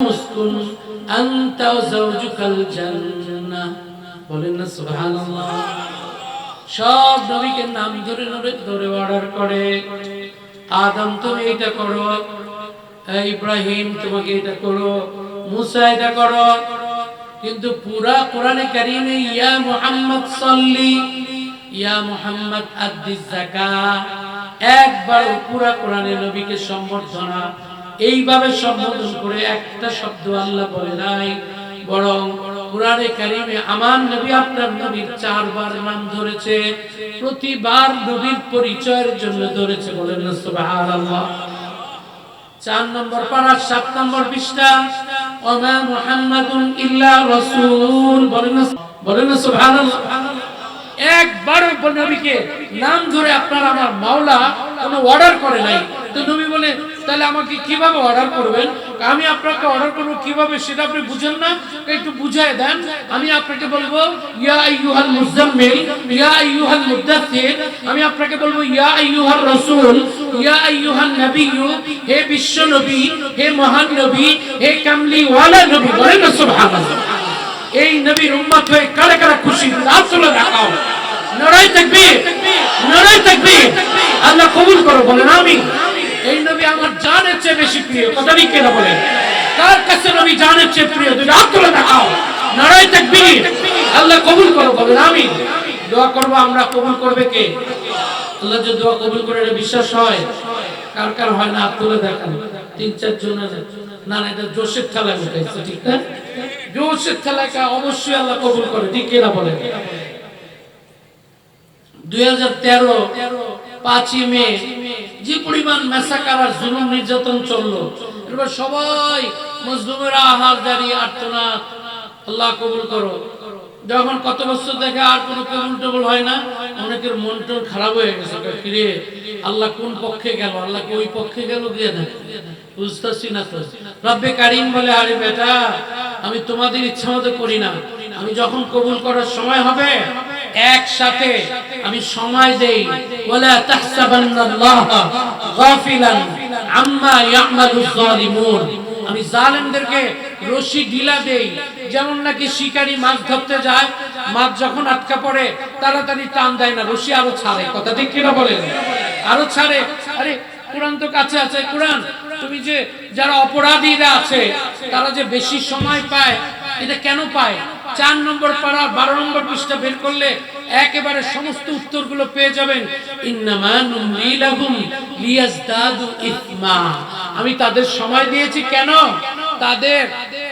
উসকুন আনতা ওয়া যাওজুকাল জান্নাহ। বলেন না সুবহানাল্লাহ। সব নবীকে নাম ধরে ধরে অর্ডার করে, আদম তুমি এটা করো, ইব্রাহিম তোমাকে এটা করো, মুসা এটা করো। কিন্তু পুরা কোরআনে কারীমে ইয়া মুহাম্মদ সাল্লি, ইয়া মুহাম্মদ আদ্দিস যাকাত, একবার পুরা কোরআনে নবীকে সম্বর্ধনা এইভাবে সম্বোধন করে একটা শব্দ আল্লাহ বলে নাই, বরং কোরআনে কারীমে আমার নবী আপনার নবীর 4 বার নাম ধরেছে, প্রতিবার নবীর পরিচয়ের জন্য ধরেছে। বলেন না সুবহানাল্লাহ। 4 নম্বর পারা 7 নম্বর পৃষ্ঠা, ওমা মুহাম্মাদুন ইল্লা রাসূল। বলেন না সুবহানাল্লাহ। একবার নবীকে নাম ধরে আপনার আমার মাওলা কোনো অর্ডার করে নাই। তো নবী বলে তাহলে আমাকে কিভাবে অর্ডার করবেন? আমি আপনাকে অর্ডার করব কিভাবে সেটা আপনি বুঝেন না, একটু বুঝায় দেন। আমি আপনাকে বলবো ইয়া আইয়ুহাল মুজাম্মিল, ইয়া আইয়ুহাল মুদাথথির। আমি আপনাকে বলবো ইয়া আইয়ুহার রাসূল, ইয়া আইয়ুহান নবিয়্যু, হে বিশ্ব নবী, হে মহান নবী, হে কামলি ওয়ালা নবী। বলেন না সুবহানাল্লাহ। এই নবীর উম্মত হয়ে কারা কারা খুশি? হাত তুলে দেখাও। নারায়ে তাকবীর, নারায়ে তাকবীর। আল্লাহ কবুল করো। বলেন আমিন। এই নবী আমার জানের চেয়ে বেশি প্রিয়। কথা ঠিক কিনা বলেন? কার কাছে নবী জানের চেয়ে প্রিয়? দুই হাত তুলে দেখাও। নারায়ে তাকবীর। আল্লাহ কবুল করো। বলেন আমিন। দোয়া করব আমরা, কবুল করবে কে? আল্লাহ যে দোয়া কবুল করে এটা বিশ্বাস হয়? কার কার হয় না? হাত তুলে দেখান। 3-4 জন আছে। না না, এটা জোশের ঠেলায় উঠাইছে, ঠিক না? জোশের ঠেলায় অবশ্যই আল্লাহ কবুল করে, ঠিক কিনা বলেন? 2013 5ই মে যে পরিমাণ মেসাকার আর জুলুম নির্যাতন চললো, এবার সবাই মজলুমেরা আহাজারি আর্তনাদ, আল্লাহ কবুল করো। যখন কত বছর দেখে আর কোনো কবুল টবুল হয় না, অনেকের মনটা খারাপ হয়ে গেছে। কিরে আল্লাহ কোন পক্ষে গেল? আল্লাহ কি ওই পক্ষে গেল? গিয়ে না বুঝতেছি না তো। রব্বে কারীম বলে আরে বেটা, আমি তোমাদের ইচ্ছা মতো করি না। আমি যখন কবুল করার সময় হবে একসাথে আমি সময় দেই। ওয়ালা তাহসাবান্নাল্লাহা গাফিলান আম্মা ইয়ামালুজ জালিমুন। আমি জালেমদেরকে রশি ঢিলা দেই, যেমন নাকি শিকারী মাছ ধরতে যায়, মাছ যখন আটকা পড়ে তাড়াতাড়ি টান দেয় না, রশি আরো ছাড়ে। কথা ঠিক কিনা বলেন? আরো ছাড়ে। আরে কোরআন তো কাছে আছে। কোরআন তুমি যে যারা অপরাধীরা আছে তারা যে বেশি সময় পায়, এটা কেন পায়? 4 নম্বর পারা 12 নম্বর পৃষ্ঠা বের করলে একেবারে সমস্ত উত্তরগুলো পেয়ে যাবেন। ইন্নামা নুমলি লাহুম লিয়াজদাদু ইসমা। আমি তাদের সময় দিয়েছি কেন? তাদের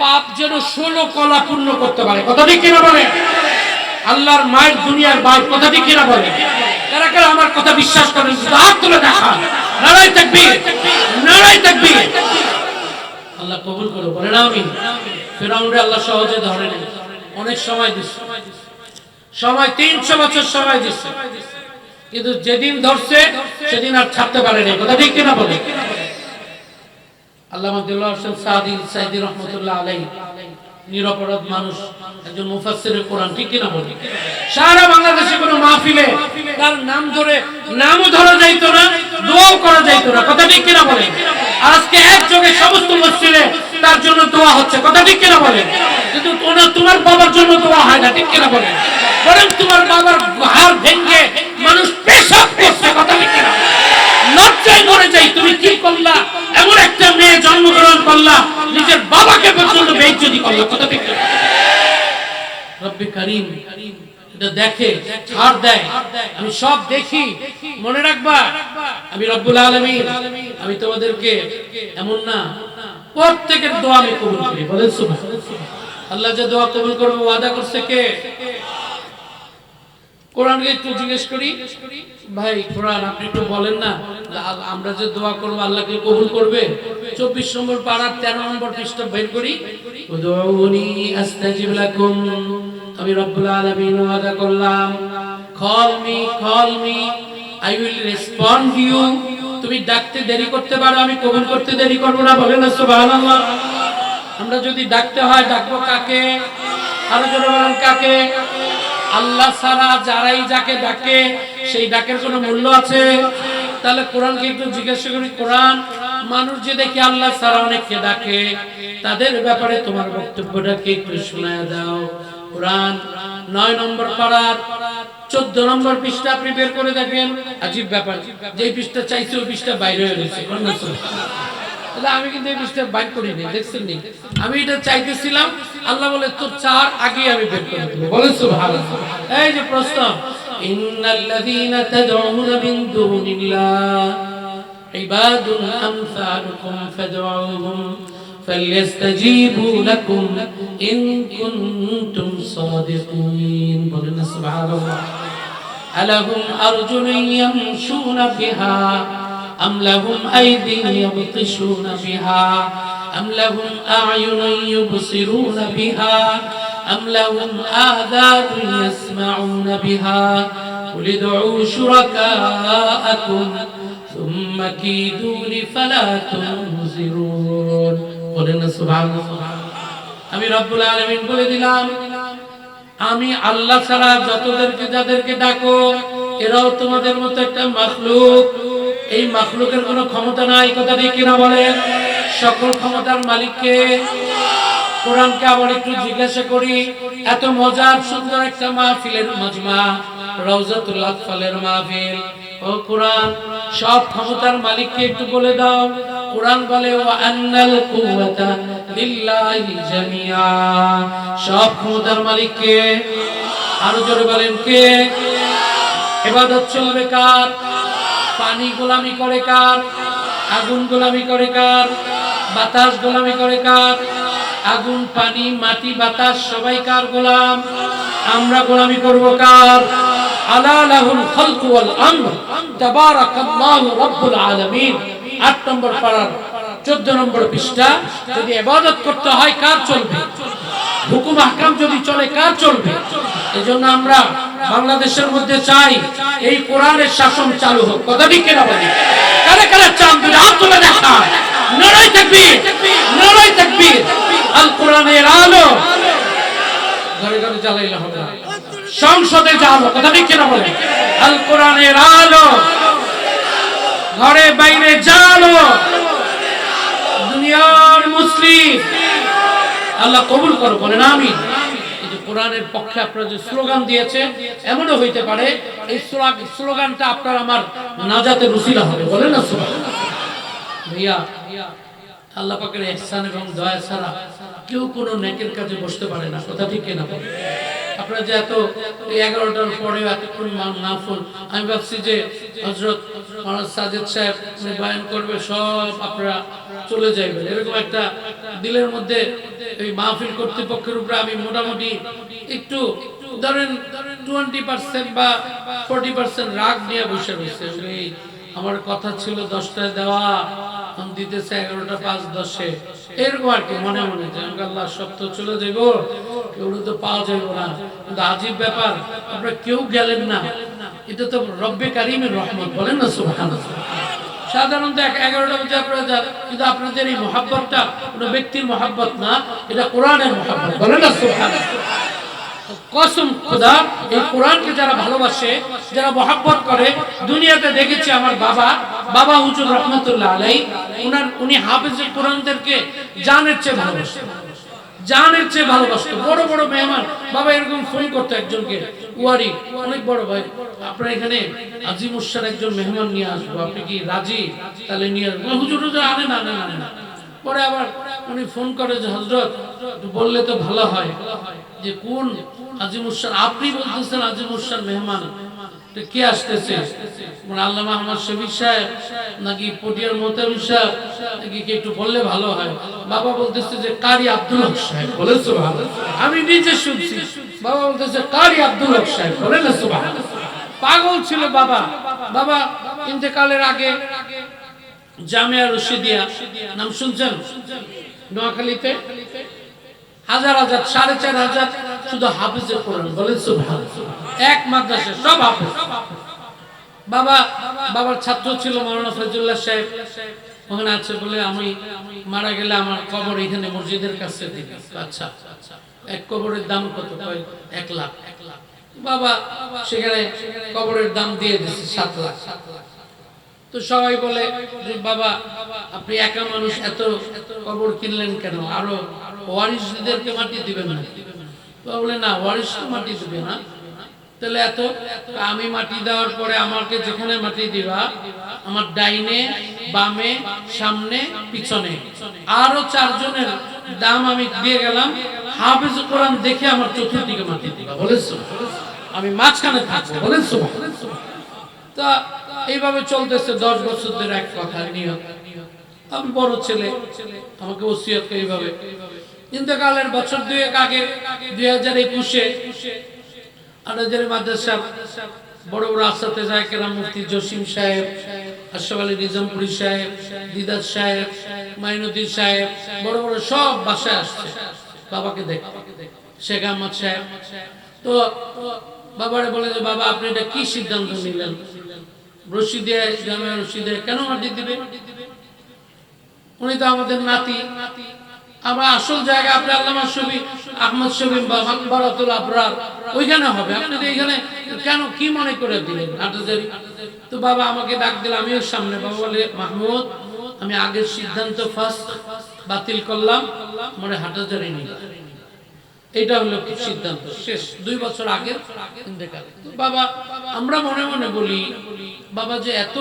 পাপ যেন 16 কলা পূর্ণ করতে পারে। কথা ঠিক কিনা বলে? আল্লাহর মায়ের দুনিয়ার ভাই। কথা ঠিক কিনা বলে? কারা কারা আমার কথা বিশ্বাস করেন? হাত তুলে দেখান। নারায়ে তাকবীর, নারায়ে তাকবীর। আল্লাহ কবুল করো। বলেন আমিন। ফিরআউনরে আল্লাহ সহজে ধরে নেন, অনেক সময় দিচ্ছে, সময় 300 বছর সময় দিচ্ছে, কিন্তু যেদিন ধরছে সেদিন আর ছাড়তে পারেনি। কথা ঠিক কিনা বলে? আল্লামা দিলওয়ার হোসেন সাঈদী রাহমাতুল্লাহ আলাইহি, নিরপরাধ মানুষ, একজন মুফাসসিরে কোরআন, ঠিক কিনা বলে? সারা বাংলাদেশে কোনো মাহফিলে তার নাম ধরে নামও ধরা যাইতো না, দোয়াও করা যাইতো না। কথা ঠিক কিনা বলে? আজকে একযোগে সমস্ত মসজিদে তার জন্য দোয়া হচ্ছে। কথা ঠিক কিনা বলে? কিন্তু তোমার বাবার জন্য দোয়া হয় না, ঠিক কিনা বলে? বরং তোমার বাবার হাড় ভেঙে মানুষ পেশাব করছে। কথা ঠিক কিনা? লজ্জায় মরে যাই, তুমি কি করলা? এমন একটা মেয়ে জন্মগ্রহণ করলা, নিজের বাবাকে পর্যন্ত বেইজ্জতি করলা। কথা ঠিক কিনা? রব্বে কারীম এটা দেখে, ছাড় দেয়। আমি সব দেখি, মনে রাখবা আমি রব্বুল আলামিন। আমি তোমাদেরকে এমন না, প্রত্যেকের দোয়া আমি কবুল করি। বলেন সুবহানাল্লাহ। আল্লাহ যে দোয়া কবুল করবে ওয়াদা করছে কে? কোরআনকে একটু জিজ্ঞেস করি, ভাই কোরআন আপনি একটু বলেন না, আমরা যে দোয়া করব আল্লাহকে কবুল করবে? 24 নম্বর পারার 13 নম্বর পৃষ্ঠা বের করি। উদউনি আস্তাজিব লাকুম। আমি রব্বুল আলামিন ওয়াদা করলাম, call me I will respond you. তুমি ডাকতে দেরি করতে পারো, আমি কবুল করতে দেরি করব না। বলেন না সুবহানাল্লাহ। আমরা যদি ডাকতে হয় ডাকবো কাকে? আরো জোরে বলেন কাকে? আল্লাহ ছাড়া যারাই যাকে ডাকে সেই ডাকের কোনো মূল্য আছে? তাহলে কোরআনকে একটু জিজ্ঞাসা করি, কোরআন মানুষ যে দেখে আল্লাহ ছাড়া অনেককে ডাকে, তাদের ব্যাপারে তোমার বক্তব্যটাকে একটু শোনায় দাও। কোরআন 9 নম্বর পারার 14 নম্বর পৃষ্ঠা আপনি বের করে দেখেন। আজীব ব্যাপার, যে পৃষ্ঠা চাইছে ওই পৃষ্ঠা বাইরে হয়ে গেছে। আমি কিন্তু এই পৃষ্ঠা বাইর করিনি, দেখছেন নি? আমি এটা চাইতেছিলাম, আল্লাহ বলে তোর চার আগে আমি বের করে দেব। বলেন সুবহানাল্লাহ। এই যে প্রশ্ন, ইন্নাল্লাযীনা তাদউনা মিন দুনিল্লাহ ইবাদুন আমসালুকুম ফাদউহুম فليستجيبوا لكم إن كنتم صادقين. بولنا سبحان الله. ألهم أرجل يمشون بها أم لهم أيدي يبطشون بها أم لهم أعين يبصرون بها أم لهم آذان يسمعون بها قل ادعوا شركاءكم ثم كيدوني فلا تنظرون. বলেন সুবহানাল্লাহ। আমি রব্বুল আলামিন বলে দিলাম, আমি আল্লাহ ছাড়া যাদেরকে ডাকো এরাও তোমাদের মতো একটা মাখলুক। এই মাখলুকের কোনো ক্ষমতা নাই, কথা ঠিক কিনা বলেন? সকল ক্ষমতার মালিককে। কোরআনকে আবার একটু জিজ্ঞাসা করি, এত মজার সুন্দর একটা মাহফিলের মাজমা, রওজাতুল আতফালের মাহফিল। ও কোরআন, সব ক্ষমতার মালিককে একটু বলে দাও। কোরআন বলে ওয়া আন্নাল কুওয়াতা লিল্লাহি জামিআ, সব ক্ষমতার মালিককে। আরো জোরে বলেন কে? ইবাদত চলবে কার? পানি গোলামি করে কার? আগুন গোলামি করে কার? বাতাস গোলামি করে কার? আগুন, পানি, মাটি, বাতাস সবাই কার গোলাম? আমরা গোলামি করব কার? আলা লাহুল খালকু ওয়াল আমর তাবারাকাল্লাহু রাব্বুল আলামিন। 8 নম্বর পারার 14 নম্বর পৃষ্ঠা। যদি ইবাদত করতে হয় কার চলবে? হুকুম আহকাম যদি চলে কার চলবে? এজন্য আমরা বাংলাদেশের মধ্যে চাই এই কোরআনের শাসন চালু হোক। কথা ঠিক কিনা বলেন? কারে কারে চান দুই হাত তুলে দেখায়। নারায়ে তাকবীর, নারায়ে তাকবীর। আল কোরআনের আলো ঘরে ঘরে জ্বালাইলে হবে না, সংসদে জ্বালো। কথা ঠিক কিনা বলেন? আল কোরআনের আলো ঘরে বাইরে জ্বালো। দুনিয়ার মুসলিম আল্লাহ কবুল করো, বলেন আমিন। এই যে কোরআনের পক্ষে আপনারা যে স্লোগান দিয়েছে, এমনও হইতে পারে এই স্লোগানটা আপনার আমার নাজাতের উসিলা হবে। বলেন না সুবহানাল্লাহ। ভাইয়া, আল্লাহ পাকের ইহসান এবং দয়া ছাড়া কেউ কোনো নেকের কাজে বসতে পারে না। কথা ঠিক কিনা বলেন? আপনারা যে এত 11টার পরে এতক্ষণ মাহফিল, আমি ভাবছি যে হযরত মাওলানা সাজেদ সাহেব বয়ান করবে, সব আপনারা চলে যাবেন, এরকম একটা দিলের মধ্যে এই মাহফিল কর্তৃপক্ষের উপরে আমি মোটামুটি একটু ধরেন 20% বা 40% রাগ নিয়ে বসে রয়েছে। আমার কথা ছিল 10টায় দেওয়া, আমি দিতেছে 11:05 এরকম আর কি মনে মনে, যে আল্লাহ সব তো চলে যাইব, কেউ তো পাওয়া যাইব না। কিন্তু আজীব ব্যাপার, আপনারা কেউ গেলেন না, এটা তো রব্বে কারিমের রহমত। বলেন না সুবহানাল্লাহ। সাধারণত 11টা বাজে আপনারা যান, কিন্তু আপনাদের এই মহাব্বতটা কোনো ব্যক্তির মহাব্বত না, এটা কোরআনের মহাব্বত। বলেন না সুবহানাল্লাহ। কসম খোদা, এই কোরআনকে যারা ভালোবাসে, যারা মহব্বত করে, দুনিয়াতে দেখেছি আমার বাবা হুজুর রহমাতুল্লাহ আলাইহি, উনি হাফেজে কোরআনদেরকে জানের চেয়ে ভালোবাসতেন, জানের চেয়ে ভালোবাসতো। বড় বড় মেহমান বাবা এরকম ফোন করতো একজনকে, ওয়ারি অনেক বড় ভাই, আপনার এখানে আজিম উসার একজন মেহমান নিয়ে আসবো, আপনি কি রাজি? তাহলে নিয়ে আসবো। হুজুর আনে না। পরে আবার উনি ফোন করে যে হযরত বললে তো ভালো হয় যে কোন আজিম উসার, আপনি বলতেছেন আজিম উসার মেহমান কে আসতেছে, মানে আল্লামা আহমদ শফিক সাহেব নাকি পটিয়ার মোতামিম সাহেব নাকি, কে একটু বললে ভালো হয়। বাবা বলতেছে যে কারি আব্দুল হক সাহেব। বলেন সুবহানাল্লাহ। আমি নিজে শুনছি, বাবা বলতেছে কারি আব্দুল হক সাহেব। বলেন না সুবহানাল্লাহ। পাগল ছিল বাবা। বাবা ইন্তেকালের আগে জামিয়া রশিদিয়া নাম শুনছেন? নোয়াখালীতে হাজার 4,500 শুধু হাফেজে কোরআন। বলেন সুবহানাল্লাহ। এক মাদ্রাসা সব হাফেজ। বাবার ছাত্র ছিল মাওলানা ফয়জুল্লাহ সাহেব, ওখানে আছে বলে আমি মারা গেলে আমার কবর এখানে মসজিদের কাছে দিবে। আচ্ছা, এক কবরের দাম কত? 1 লাখ। বাবা সেখানে কবরের দাম দিয়ে দিয়েছে 7 লাখ। তো সবাই বলে যে বাবা আপনি একা মানুষ, এত কবর কিনলেন কেন, আরো ওয়ারিসদেরকে মাটি দিবেন না? তো বলে না, ওয়ারিস মাটি দিবে না। তাহলে এত, আমি মাটি দেওয়ার পরে আমাকে যেখানে মাটি দিবা, আমার ডাইনে বামে সামনে পিছনে আরো 4 জনের দাম আমি দিয়ে গেলাম, হাফেজ কোরআন দেখে আমার চতুর্দিকে মাটি দিবা, বলেছো? আমি মাঝখানে থাকবো, বলেছো? তা এইভাবে চলতেছে 10 বছর ধরে। এক কথা নিয়ত, আমি বড় ছেলে, আমাকে ওসিয়ত করে এইভাবে। ইন্তেকালের বছর 2 আগে 2021-এ আনাজারি মাদ্রাসা বড় বড় আসাতে যায় কেরাম, মুফতি জসিম সাহেব, আশরাফ আলী নিজামপুরি সাহেব, দিদার সাহেব, মাইনুদ্দিন সাহেব, বড় বড় সব বাসায় আসছে বাবাকে দেখে। শেখ আহমদ সাহেব তো বাবারে বলে যে বাবা আপনি এটা কি সিদ্ধান্ত নিলেন, রশিদে জামে রশিদে কেন মাটি দিবে? উনি তো আমাদের নাতি, আমরা আসল জায়গা আপনি আল্লামা শফি আহমদ শফি বা মাকবারাতুল আবরার ওইখানে হবে, আপনি এখানে কেন কি মনে করে দিলেন হাটহাজারী? তো বাবা আমাকে ডাক দিল, আমিও সামনে। বাবা বলে মাহমুদ আমি আগের সিদ্ধান্ত ফার্স্ট বাতিল করলাম, মনে হাটহাজারী নিলাম। এটা হলো সিদ্ধান্ত, শেষ। 2 বছর আগে ইন্তেকাল। বাবা আমরা মনে মনে বলি বাবা যে এত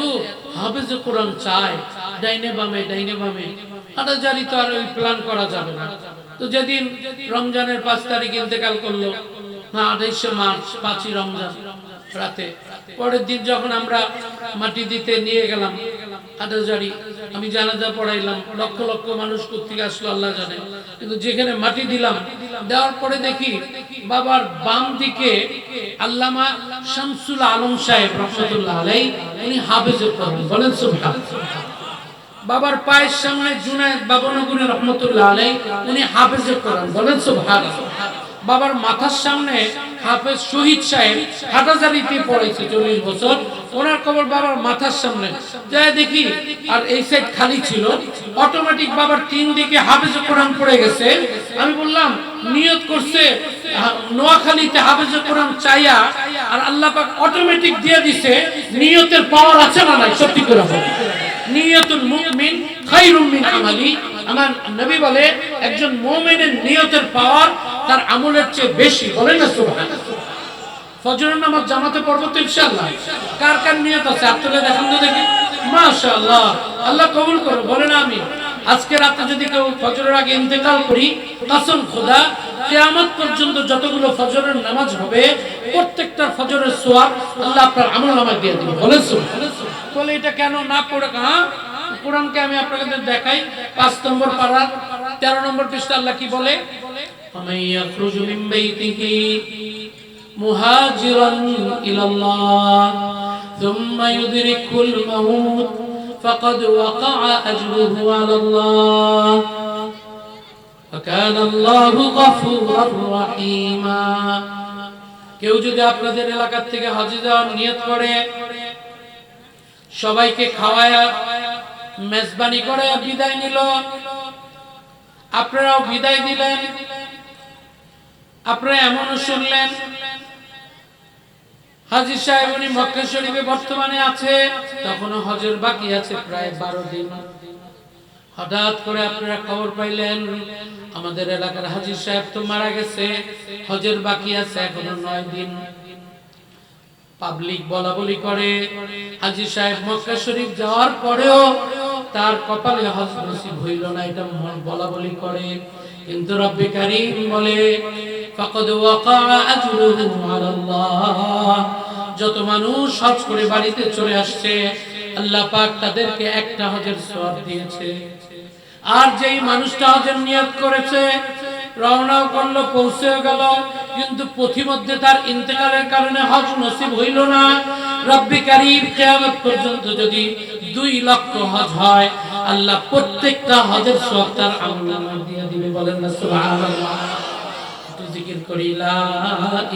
হাফেজ কোরআন চায়, ডাইনে বামে ডাইনে বামে, হাটহাজারী তো আর ওই প্ল্যান করা যাবে না। তো যেদিন রমজানের 5 তারিখ ইন্তেকাল করলো, না 28শে মার্চ 5ই রমজান রাতে, পরের দিন যখন আমরা মাটি দিতে নিয়ে গেলাম হাটহাজারী, আমি জানাজা পড়াইলাম, লক্ষ লক্ষ মানুষ কোত্থেকে আসলো আল্লাহ জানে। কিন্তু যেখানে মাটি দিলাম, দেওয়ার পরে দেখি বাবার বাম দিকে আল্লামা শামসুল আলম সাহেব রহমাতুল্লাহ আলাইহি, উনি হাফেজে কোরআন, বলেন সুবহানাল্লাহ। বাবার পায়ের সামনে জুনায়েদ বাবনগরী রহমাতুল্লাহ আলাইহি, উনি হাফেজে কোরআন, বলেন সুবহানাল্লাহ। বাবার মাথার সামনে হাফেজ শহীদ সাহেব হাটহাজারীতে পড়েছে 40 বছর, ওনার কবর বাবার মাথার সামনে। যাই দেখি আর এই সাইড খালি ছিল, অটোমেটিক বাবার 3 দিকে হাফেজ কোরআন পড়ে গেছে। আমি বললাম নিয়ত করছে নোয়াখালীতে হাফেজ কোরআন চাইয়া, আর আল্লাহ পাক অটোমেটিক দিয়ে দিছে। নিয়তের পাওয়ার আছে না নাই? সত্যি করে বলি, নিয়তুল মুমিন খায়রুম মিন আমালি। আমার নবী বলে একজন মুমিনের নিয়তের পাওয়ার তার আমলের চেয়ে বেশি, বলেন না সুবহানাল্লাহ। ফজরের নামাজ জামাতে পড়বো তো ইনশাআল্লাহ। কার কার নিয়ত আছে হাত তুলে দেখান তো দেখি। মাশাআল্লাহ, আল্লাহ কবুল করো, বলেন আমিন। আজকে রাতে যদি কেউ ফজরের আগে ইন্তেকাল করি, কসম খোদা কিয়ামত পর্যন্ত যতগুলো ফজরের নামাজ হবে প্রত্যেকটার ফজরের সওয়াব আল্লাহ আপনার আমলনামায় দিয়ে দিবেন, বলেন সুবহানাল্লাহ। বলে এটা কেন না পড়ে? কোরআনকে আমি আপনাদের দেখাই, 5 নম্বর পারা 13 নম্বর পৃষ্ঠা আল্লাহ কি বলে? ফামান ইয়াখরুজু মিন বাইতিহি মুহাজিরান ইলাল্লাহ থুম্মা ইউদরিকুল মাউত ফাকাদ ওয়াকাআ আজরুহু আলাল্লাহ ওয়া কানা আল্লাহু গফুরার রহিমা। কেউ যদি আপনাদের এলাকা থেকে হজে যাওয়ার নিয়ত করে, সবাইকে খাওয়ায়া মেজবানি করে বিদায় নিল, আপনারাও বিদায় দিলেন, আপনারা এমনও শুনলেন হাজী সাহেব উনি মক্কা শরীফে বর্তমানে আছে, তখনও হজের বাকি আছে প্রায় 12 দিন। হঠাৎ করে আপনারা খবর পাইলেন আমাদের এলাকার হাজী সাহেব তো মারা গেছে, হজের বাকি আছে এখনো 9 দিন। পাবলিক বলা বলি করে হাজী সাহেব মক্কা শরীফ যাওয়ার পরেও তার কপালে হজ নসিব হইল না, এটা বলা বলি করে। কিন্তু রব্বে কারীম বলে ফাকাদ ওয়াকাআ আজরুহু আলাল্লাহ। যত মানুষ হজ করে বাড়িতে চলে আসছে আল্লাহ পাক তাদেরকে একটা হজের সওয়াব দিয়েছে। আর যেই মানুষটা হজের নিয়ত করেছে, রওনাও করলো, পৌঁছে গেল, কিন্তু পথিমধ্যে তার ইন্তেকালের কারণে হজ নসিব হইল না, রব্বে কারীম কিয়ামত পর্যন্ত যদি 2 লক্ষ হজ হয় আল্লাহ প্রত্যেকটা হজের সওয়াব তার আমলনামায় দিয়ে দিবে, বলেন না সুবহানাল্লাহ। একটু জিকির করি লা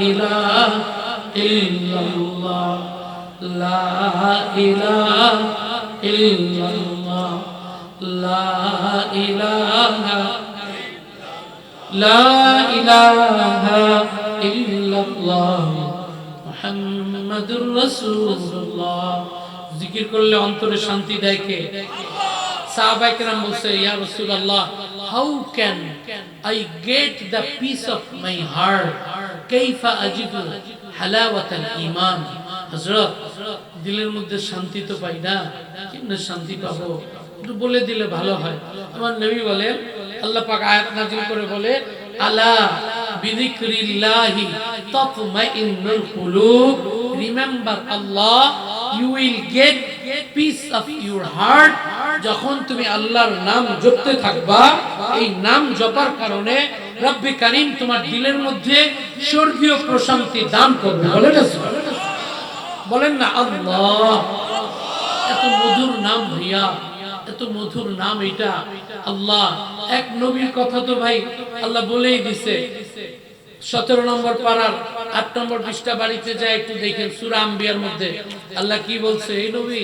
ইলাহা ইল্লাল্লাহ, লা ইলাহা ইল্লাল্লাহ, লা ইলাহা لا إله إلا الله محمد رسول الله জিকির করলে অন্তরে শান্তি দেয় কে? সাহাবায়ে কেরাম বলছে, ইয়া রাসূলুল্লাহ, how can I get the peace of my heart, কাইফা আজিদু হালাওয়াতাল ঈমান। হযরত, দিলের মধ্যে শান্তি তো পাই না, কেমনে শান্তি পাবো? একটু বলে দিলে ভালো হয়। আমার নবী বলেন, আল্লাহ পাক আয়াত নাযিল করে বলে, আলা বিযিকরিল্লাহি তাতমাইন্নুল কুলুব, remember Allah, you will get peace of your heart. যখন তুমি আল্লাহর নাম জপতে থাকবা, এই নাম জপার কারণে রব্বে কারীম তোমার দিলের মধ্যে স্বর্গীয় প্রশান্তি দান করবে। বলেন না আল্লাহ। এত মধুর নাম ভাইয়া, এত মধুর নাম এটা আল্লাহ। এক নবীর কথা তো ভাই আল্লাহ বলেই দিছে। 17 নম্বর পারার 8 নম্বর পৃষ্ঠা বাড়িতে যায় একটু দেখেন, সূরা আম্বিয়ার মধ্যে আল্লাহ কি বলছে এই নবী,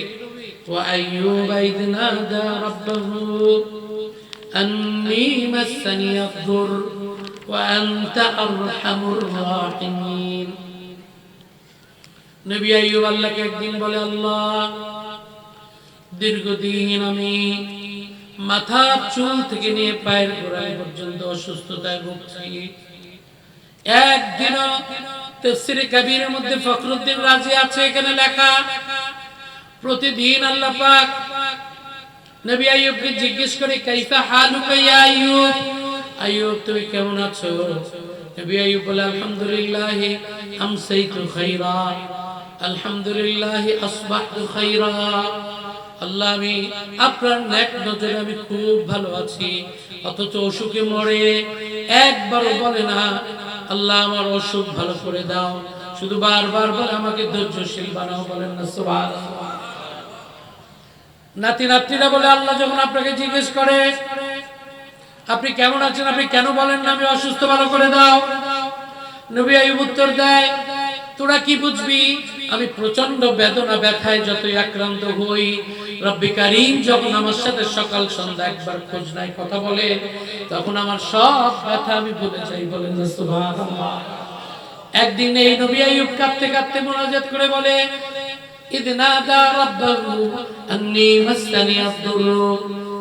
ওয়া আইয়ুবা ইয নাদা রাব্বাহু আন্নী মাসানি আদ-দুর ওয়া আনতা আরহামুর রাহিমিন। নবী আইয়ুব আল্লাহকে একদিন বলে, আল্লাহ, দীর্ঘদিন আমি মাথার চুল থেকে নিয়ে পায়ের গোড়ালি পর্যন্ত অসুস্থতায় ভুগছি। একদিন তাফসীরে কবীরের মধ্যে ফখরুদ্দীন রাজি আছে, এখানে লেখা, প্রতিদিন আল্লাহ পাক নবী আইয়ুবকে জিজ্ঞেস করে, কাইফা হালুকা ইয়া আইয়ুব, আইয়ুব তুমি কেমন আছো? নবী আইয়ুব বলে, আলহামদুলিল্লাহ আমসাইতু খাইরা, আলহামদুলিল্লাহ আসবাহতু খাইরা। আল্লাহ, আমি আপনার নেক নজরে আমি খুব ভালো আছি। অথচ অসুখে মরে একবারও বলে না আল্লাহ আমার অসুখ ভালো করে দাও, শুধু বারবার বলে আমাকে ধৈর্যশীল বানাও। বলেন না সুবহানাল্লাহ। নাতি নাতনিরা বলে, আল্লাহ যখন আপনাকে জিজ্ঞেস করে আপনি কেমন আছেন, আপনি কেন বলেন না আমি অসুস্থ, ভালো করে দাও? নবী আইয়ুব উত্তর দেয়, তোরা কি বুঝবি, আমি প্রচন্ড বেদনা ব্যথায় যতই আক্রান্ত হই, রব্বে কারীম যখন আমার সাথে সকাল সন্ধ্যা একবার খোঁজ নাই, কথা বলে, তখন আমার সব ব্যথা আমি ভুলে যাই। বলেন না সুবহানাল্লাহ। একদিন এই নবী আইয়ুব কাঁদতে কাঁদতে মুনাজাত করে বলে, ইয নাদা রাব্বাহু আন্নী মাসানি আদ-দুর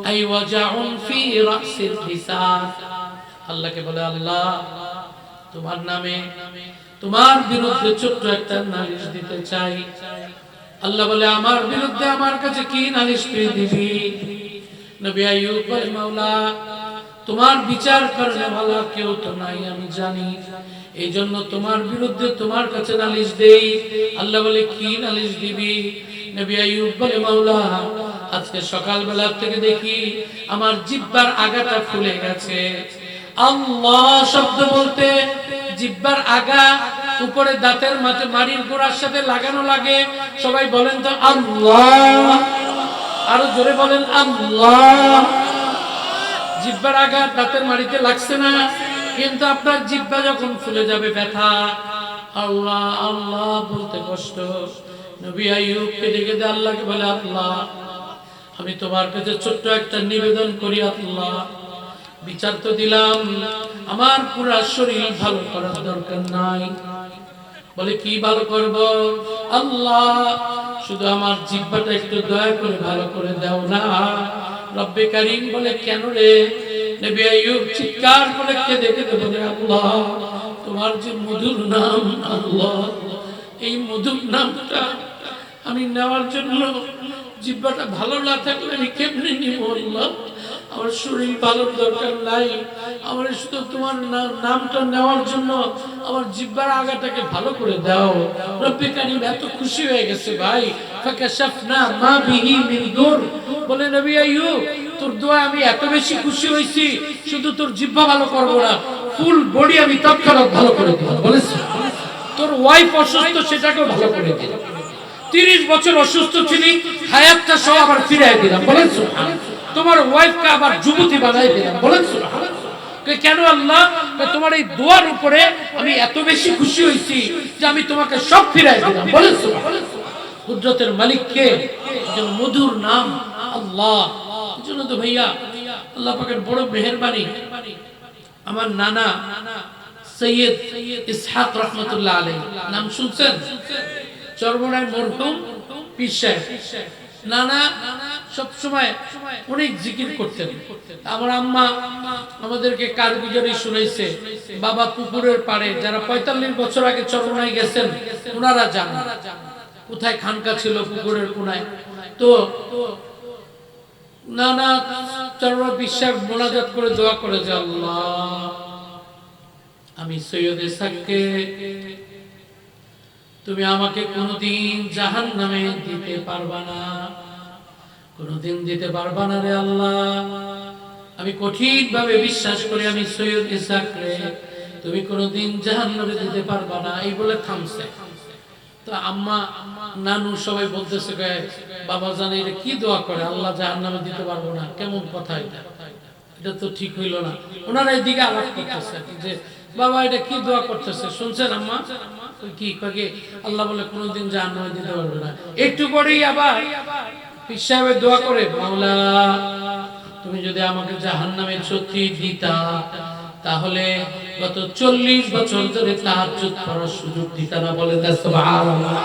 আই ওয়াজাউন ফি রাসিল লিসান। আল্লাহকে বলে, আল্লাহ, তোমার নামে তোমার বিরুদ্ধে ছোট্ট একটা নালিশ দিতে চাই। আল্লাহ বলে, আমার বিরুদ্ধে আমার কাছে কি নালিশ পেয়ে দিবি? নবী আইয়ুব বলে, মাওলা, তোমার বিচার করলে ভালো কেউ তো নাই আমি জানি, এই জন্য তোমার বিরুদ্ধে তোমার কাছে নালিশ দেই। আল্লাহ বলে, কি নালিশ দিবি? নবী আইয়ুব বলে, মাওলা, আজকে সকালবেলা থেকে দেখি আমার জিহ্বার আগাটা ফুলে গেছে। আল্লাহ শব্দ বলতে জিহ্বার আগা উপরে দাঁতের মাঝে মাড়ির গোড়ার সাথে লাগানো লাগে। সবাই বলেন তো আল্লাহ, আরো জোরে বলেন আল্লাহ। জিহ্বার আগা দাঁতের মাড়িতে লাগছে না, কিন্তু আপনার জিহ্বা যখন ফুলে যাবে ব্যথা, আল্লাহ আল্লাহ বলতে কষ্ট। নবী আইয়ুবকে ডেকে দিয়ে আল্লাহকে বলে, আল্লাহ, আমি তোমার কাছে ছোট্ট একটা নিবেদন করি, আল্লাহ, বিচার তো দিলাম, আমার পুরা শরীর ভালো করার দরকার নাই। বলে, কি ভালো করব? আল্লাহ, শুধু আমার জিহ্বাটা একটু দয়া করে ভালো করে দাও না। রব্বে কারীম বলে, কেন রে? নবী আইয়ুব চিৎকার করে কেঁদে কেঁদে বলে, আল্লাহ, তোমার যে মধুর নাম আল্লাহ, এই মধুর নামটা আমি নেওয়ার জন্য জিহ্বাটা ভালো না থাকলে আমি কেমনে নিব? আল্লাহ, আমার শরীর ভালোর দরকার নাই, আমার শুধু তোমার নামটা নেওয়ার জন্য আমার জিহ্বার আগাটাকে ভালো করে দাও। রব্বে কারীম এত খুশি হয়ে গেছে ভাই, ফাকাশাফনা মা বিহি মিন দুর। বলে, নবী আইয়ুব, তোর দোয়া আমি এত বেশি খুশি হইছি, শুধু তোর জিহ্বা ভালো করব না, ফুল বডি আমি তৎক্ষণাৎ ভালো করে দেব। বলেছ, তোর ওয়াইফ অসুস্থ, সেটাকেও ভালো করে দিল। 30 বছর অসুস্থ ছিলি, হায়াতটা সব আবার ফিরিয়ে দিলাম। বলেন সুবহানাল্লাহ। তোমার ওয়াইফকে আবার যুবতী বানাই দিলাম। বলেন সুবহানাল্লাহ। কেন আল্লাহ? তোমার এই দোয়ার উপরে আমি এত বেশি খুশি হইছি যে আমি তোমাকে সব ফিরিয়ে দিলাম। বলেন সুবহানাল্লাহ। কুদরতের মালিক কে? একজন মধুর নাম আল্লাহ। এজন্য তো ভাইয়া আল্লাহ পাকের বড় মেহেরবানি। আমার নানা সৈয়দ ইসহাক রহমাতুল্লাহ আলাইহি নাম শুনছেন? চরমোনাই মরহুম পীর সাহেব নানা সব সময় অনেক জিকির করতেন। আমার আম্মা আমাদেরকে কারগুজারি শুনাইছে, বাবা পুকুরের পাড়ে যারা ৪৫ বছর আগে চরমনায় গেছেন ওনারা জানেন কোথায় খানকা ছিল পুকুরের কোনায়। তো নানা চরমনা বিশ্বাস মোনাজাত করে দোয়া করে যে আল্লাহ আমি সৈয়দ ইসহাককে তুমি আমাকে কোনদিন জাহান্নামে দিতে পারবা না, কোনদিন দিতে পারবা না রে আল্লাহ। আমি কঠিন ভাবে বিশ্বাস করি আমি সৈয়দ ইসহাককে তুমি কোনদিন জাহান্নামে দিতে পারবা না, এই বলে থামছে। তো আম্মা নানু সবাই বলতেছে বাবা জানে এটা কি দোয়া করে, আল্লাহ জাহান্নামে দিতে পারবো না, কেমন কথা এটা, এটা তো ঠিক হইল না। ওনারা এইদিকে আলাপ করতেছে যে বাবা এটা কি দোয়া করতেছে, শুনছেন আম্মা? কি কয়ে আল্লাহ বলে কোনদিন জাহান্নামে দিতে পারবে না। একটু পরেই আবার পীর সাহেবের দোয়া করে মাওলা তুমি যদি আমাকে জাহান্নামের সত্যি দিতা তাহলে গত ৪০ বছর ধরে তাহাজ্জুদ পড়ার সুযোগ দিতা না। বলে সুবহানাল্লাহ।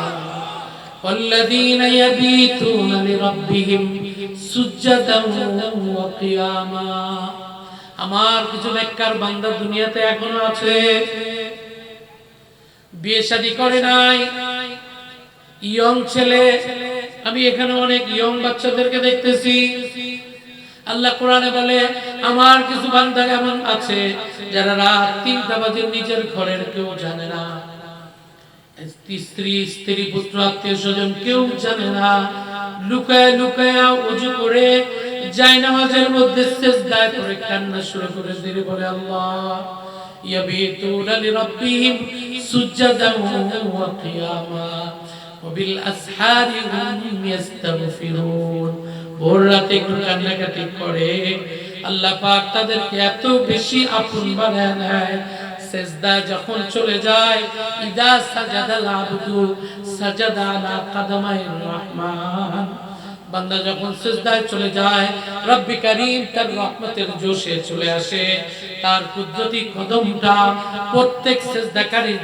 ওয়াল্লাযীনা ইয়াবীতুনা লিরাব্বিহিম সুজদান ওয়া কিয়ামা। আমার কিছু নেককার বান্দা দুনিয়াতে এখনো আছে, বিয়ে শাদী করে নাই, ইয়ং ছেলে। আমি এখানে অনেক ইয়ং বাচ্চাদেরকে দেখতেছি। আল্লাহ কোরআনে বলে আমার কিছু বান্দা এমন আছে যারা রাত ৩টা বাজে নিজের ঘরের কেউ জানে না, স্ত্রী পুত্র আত্মীয় স্বজন কেউ জানে না, লুকায় লুকায় ওযু করে জায়নামাজের মধ্যে সিজদায় পড়ে কান্না শুরু করে দিলে বলে আল্লাহ ইয়াবিতুনা লিরাব্বিহিম সুজদান ওয়া কিয়ামা ওয়া বিল আসহারি হুম ইস্তাগফিরুন। ভোর রাতে একটু কান্নাকাটি করে আল্লাহ পাক তাদেরকে এত বেশি আপন বানায় নেয়। সিজদায় যখন চলে যায় ইদা সাজাদাল আবদু সাজাদা আলা কাদামাইর রহমান। বান্দা যখন সিজদায় চলে যায় রব্বি কারীম তার রহমতের জোশে চলে আসে, তার কুদরতি কদমটা প্রত্যেক সিজদাকারীর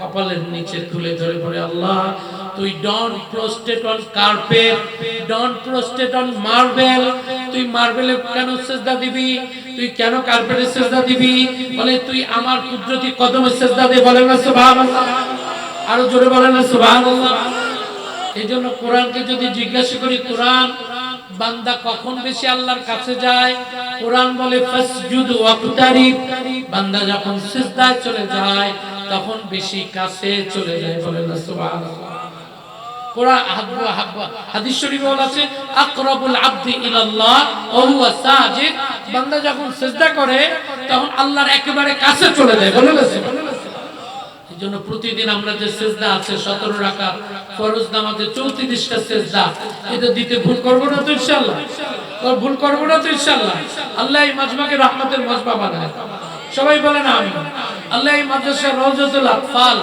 কপালের নিচে তুলে ধরে বলে আল্লাহ তুই don't prostate on carpet, don't prostate on marble. তুই মার্বেলে কেন সিজদা দিবি, তুই কেন কার্পেটে সিজদা দিবি? বলে তুই আমার কুদরতি কদমে সিজদা দে। বলেন না সুবহানাল্লাহ, আরো জোরে বলেন না সুবহানাল্লাহ। এই জন্য কোরআনকে যদি জিজ্ঞাসা করি কোরআন বান্দা কখন বেশি আল্লাহর কাছে যায়, কোরআন বলে ফাসজুদ ওয়াকতারিব। বান্দা যখন সিজদায় চলে যায় তখন বেশি কাছে চলে যায়। বলেন না সুবহানাল্লাহ। কোরআন হাদিস শরীফে বলা আছে আকরাবুল আবদি ইলাল্লাহ ওয়া হুয়া সাজিদ। বান্দা যখন সিজদা করে তখন আল্লাহর একেবারে কাছে চলে যায়। বলেন না সুবহানাল্লাহ। এজন্য প্রতিদিন আমরা যে সিজদা আছে 17 রাকাত ফরজ নামাজে 34টা সিজদা, এটা দিতে ভুল করব না তো ইনশাআল্লাহ? ভুল করব না তো ইনশাআল্লাহ? আল্লাহ এই মাজমাকে রহমতের মাজমা বানায়। সবাই বলেন আমিন। আল্লাহ এই মাদ্রাসা রওজাতুল আতফাল,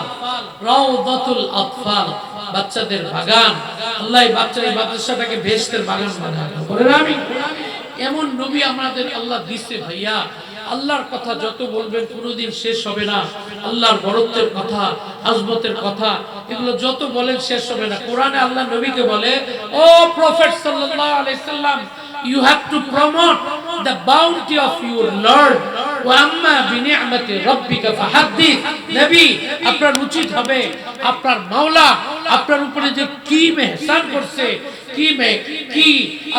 রওজাতুল আতফাল বাচ্চাদের বাগান, আল্লাহ এই মাদ্রাসাটাকে বেহেশতের বাগান বানায়। বলেন আমিন। এমন নবী আমাদের আল্লাহ দিছে ভাইয়া, আল্লাহর কথা যত বলবেন কোনোদিন শেষ হবে না। আল্লাহর বড়ত্বের কথা, আজমতের কথা এগুলো যত বলেন শেষ হবে না। কোরআনে আল্লাহ নবীকে বলে ও প্রফেট সাল্লাল্লাহু আলাইহি সাল্লাম, you have to promote the bounty of your Lord wa amma bi ni'mati rabbika fahaddith। নবী আপনার উচিত হবে আপনার মাওলা আপনার উপরে যে কি মেহসান করছে, কি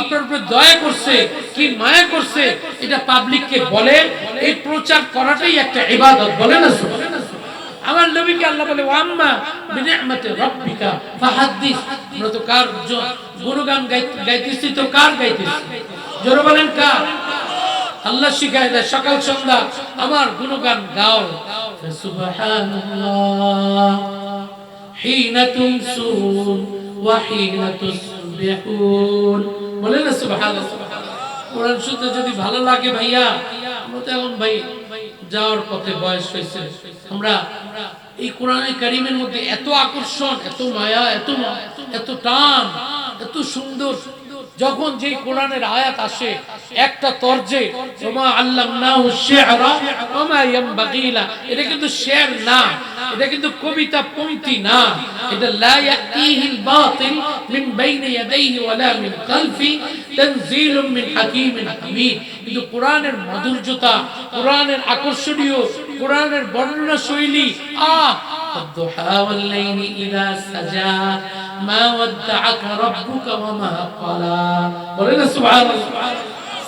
আপনার উপরে দয়া করছে, কি মায়া করছে, এটা পাবলিককে বলে। এই প্রচার করাটাই একটা ইবাদত। বলে না সুবহানাল্লাহ। আমার নবীকে আল্লাহ বলে ওয়াম্মা বিনি'মাতি রাব্বিকা ফাহাদ্দিস। আমরা তো কার গুণগান গাইতেছি, তো কার গাইতেছি? জোরে বলেন কার? আল্লাহ শিখায় দেয় সকাল সন্ধ্যা আমার গুণগান গাও। সুবহানাল্লাহ হিনা তুমসুন ওয়া হিনা তুসবিহুন। বলেন না সুবহানাল্লাহ। কোরআন শুনতে যদি ভালো লাগে ভাইয়া, আমরা তো এখন ভাই যাওয়ার পথে বয়স হয়েছে, আমরা এই কোরআনে কারীমের মধ্যে এত আকর্ষণ, এত মায়া, এত টান, এত সুন্দর যখন যে কোরআনের আয়াত আসে একটা তরজে ওমা আল্লামনাহু শি'রা ওমা ইয়ামবাগি লা, এটা কিন্তু শের না, এটা কিন্তু কবিতা পংক্তি না, এটা লা ইয়াতিহিল বাতিল মিন বাইনি ইয়াদাইহি ওয়ালা মিন খালফি তানজিলুম মিন হাকীমিন হামিদ। কিন্তু কোরআনের মাধুর্যতা, কোরআনের আকর্ষণীয়, কোরআনের বর্ণনা শৈলী والضحى والليل إذا سجى ما ودعك ربك وما قلى. قلنا سبحان الله.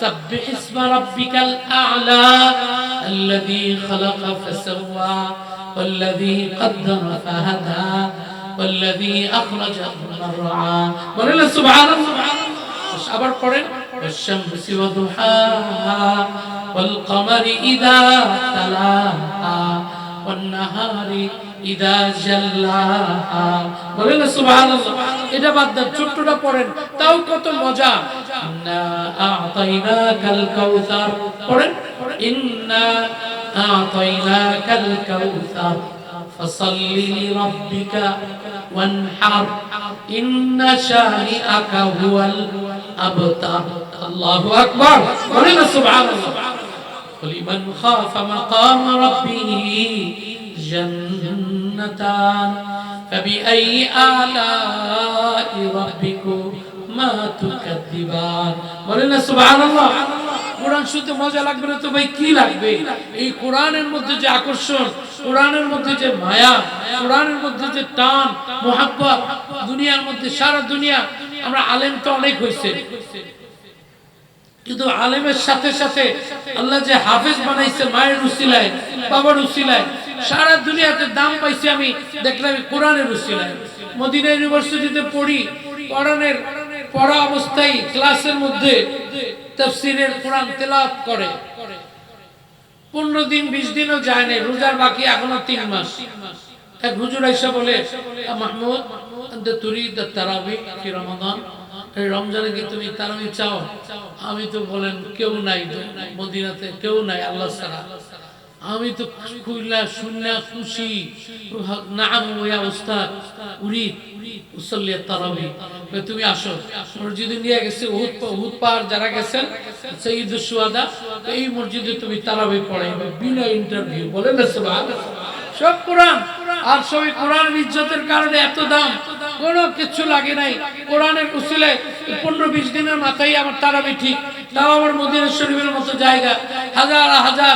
سبح اسم ربك الأعلى الذي خلق فسوى والذي قدر فهدى والذي أخرج المرعى. قلنا سبحان الله. আবার পড়েন والشمس وضحاها والقمر إذا تلاها والنهار ইদা জাল্লাহা। বলেন সুবহানাল্লাহ। এটা বাদ দেন, ছোটটা পড়েন, তাও কত মজা। ইন্না আ'তাইনাকাল কাউসার, পড়েন ইন্না আ'তাইনাকাল কাউসার ফাসাল্লি লিরাব্বিকা ওয়ানহার ইন্না শানিআকা হুয়াল আবতার। আল্লাহু আকবার। বলেন সুবহানাল্লাহ। লিমান খাফা মাকাম রাব্বিহি جنتان فبأي آلاء ربكما تكذبان. বলেন সুবহানাল্লাহ। কোরআন শুনতে মজা লাগবে না তো ভাই কি লাগবে? এই কোরআনের মধ্যে যে আকর্ষণ, কোরআনের মধ্যে যে মায়া, কোরআনের মধ্যে যে টান মোহাব্বত, দুনিয়ার মধ্যে সারা দুনিয়া, আমরা আলেম তো অনেক হইছে, কিন্তু আলেমের সাথে সাথে আল্লাহ যে হাফেজ বানাইছে মায়ের উসিলায়, বাবার উসিলায়, সারা দুনিয়াতে দাম পাইছি আমি দেখলাম কোরআনের উসিলায়। মদিনা ইউনিভার্সিটিতে পড়ি, কোরআনের পড়া অবস্থায় ক্লাসের মধ্যে তাফসীরের কোরআন তেলাওয়াত করে, 15 দিন 20 দিনও যায় না, রোজার বাকি এখনো 3 মাস। এক হুজুর আয়েশা বলে, মাহমুদ আনতা তুরিদ আত-তারাবি ফি রমাদান, এই রমজানে কি তুমি তারাবি চাও? আমি তো বলেন কেউ নাই মদিনাতে, কেউ নাই আল্লাহ ছাড়া। আমি তো খুইলা শুননা খুশি, নাম ওয়া উস্তাদ উরিদ উসাল্লি তারাবি, তুমি আসো। মসজিদে নিয়ে গেছে উহুদ পাহাড়, যারা গেছেন সাইয়্যিদুশ শুহাদা, এই মসজিদে তুমি তারাবি পড়াইবে বিনা ইন্টারভিউ। বলেন না সুবহানাল্লাহ। সব কোরআন, আর সবই কোরআনের ইজ্জতের কারণে এত দাম, কোনো কিছু লাগে নাই। কোরআনের উসিলায় 15-20 দিনের মাথায় আমার তারাবি ঠিক, তাও আমার মদিনা শরীফের মতো জায়গা, হাজার হাজার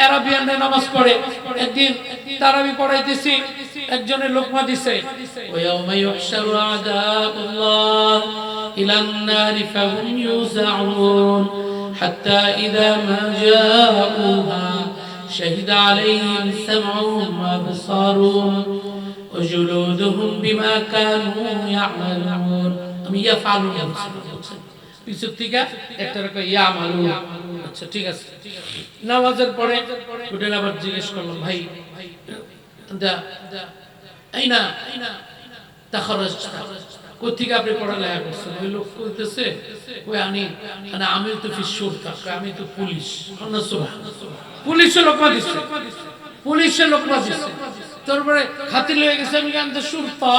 আরাবিয়ানরা নামাজ পড়ে। একদিন তারাবি পড়াইতেছি, একজনের লোকমা দিছে, ওয়ায়াউমা ইউহশারু আ'দাউল্লাহ ইলান নারি ফাহুম ইউযাউন হাত্তা ইযা মা জাউহা শাহিদা আলাইহিম সামউহুম ওয়া আবসারুহুম ওয়া জুলুদুহুম বিমা কানু ইয়া'মালুন। আমি ইয়াফআলুন বলছি, পিছন থেকে একটা রকম ইয়ামালুন। আচ্ছা ঠিক আছে। নামাজের পরে উঠে আবার জিজ্ঞেস করলাম, ভাই আইনা তাখরাজতা, কোথেকে আপনি পড়ালেখা করছেন? ওই লোক বলতেছে, ওই আমি তো ফিশুরতা, আমি তো পুলিশ। পুলিশের লোকমা দিচ্ছে, পুলিশের লোকমা দিচ্ছে। তারপরে খাতির হয়ে গেছে, আমি জানতে সুরতা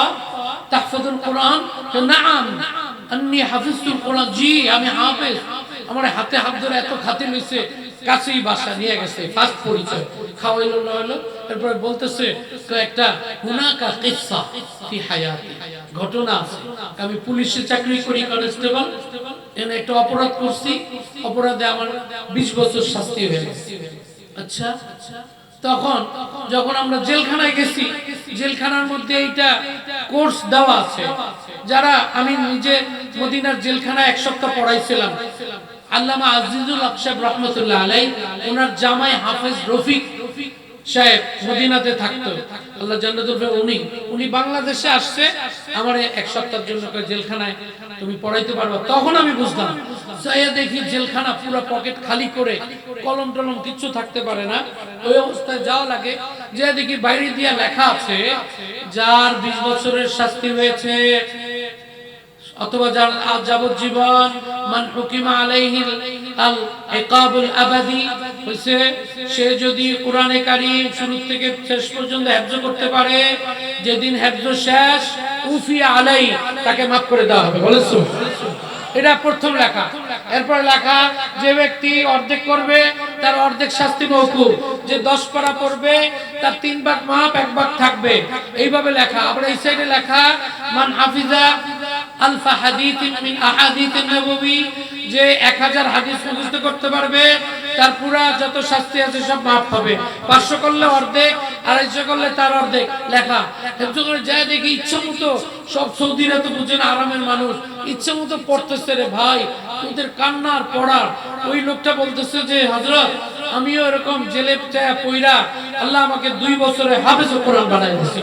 তাহফাজুল কোরআন, নাম আন্নী হাফিজতুল কোরআন, জি আমি হাফেজ। আমার হাতে হাত ধরে এত খাতির হইছে, কাছেই বাসা নিয়ে গেছে, ফার্স্ট পরিচয় খাওয়াইলো না হলো। এরপরে বলতেছে একটা হুনাকা কিসসা ফি হায়াতি, ঘটনা আছে। আমি পুলিশে চাকরি করি, কনস্টেবল, এনে একটা অপরাধ করছি, অপরাধে আমার 20 বছর শাস্তি হয়ে গেছে। আচ্ছা, তখন যখন আমরা জেলখানায় গেছি, জেলখানার মধ্যে এইটা কোর্স দেওয়া আছে, যারা আমি নিজে মদিনার জেলখানায় 1 সপ্তাহ পড়াইছিলাম। আল্লামা আজিজুল হক সাহেব রহমাতুল্লাহ আলাইহি, ওনার জামাই হাফেজ রফিক সাহেব মদিনাতে থাকতো, আল্লাহ জান্নাতুল ফেরদাউস। উনি বাংলাদেশে আসছে, আমার 1 সপ্তাহের জন্য জেলখানায় তুমি পড়াইতে পারবা। তখন আমি বুঝলাম, যাইয়া দেখি জেলখানা পুরো পকেট খালি করে, কলম টলম কিচ্ছু থাকতে পারে না। ওই অবস্থায় যাওয়া লাগে, যে দেখি বাইরে দিয়া লেখা আছে, যার 20 বছরের শাস্তি হয়েছে অথবা যার যাবজ্জীবন, মান হুকিমা আলাইহিল আল ইকাবুল আবাদি হইছে, সে যদি কোরআনে কারীম শুরু থেকে শেষ পর্যন্ত হিফজ করতে পারে, যেদিন হিফজ শেষ উফি আলাই, তাকে মাফ করে দেওয়া হবে। বলেন সুবহানাল্লাহ। এটা প্রথম লেখা। এরপর লেখা যে ব্যক্তি অর্ধেক করবে তার অর্ধেক শাস্তি মওকুফ, যে 10 পারা পড়বে তার 3 ভাগ মাপ 1 ভাগ থাকবে, এইভাবে লেখা। আবার এই সাইডে লেখা মান হাফিজা আলফা হাদিসিন মিন আহাদিসিন নববী, যে 1000 হাদিস মুখস্থ করতে পারবে তার পুরা যত শাস্তি আছে সব মাফ হবে। 500 করলে অর্ধেক, 250 করলে তার অর্ধেক লেখা। হেফজ করে যায় দেখি ইচ্ছা মতো সব সৌদিরা তো বুঝেন আরামের মানুষ, ইচ্ছা মতো পড়তেছে রে ভাই, ওদের কান্নার পড়ার। ওই লোকটা বলতেছে যে হযরত আমিও এরকম জেলে পইরা আল্লাহ আমাকে 2 বছরে হাফেজ কোরআন বানায় দিয়েছে।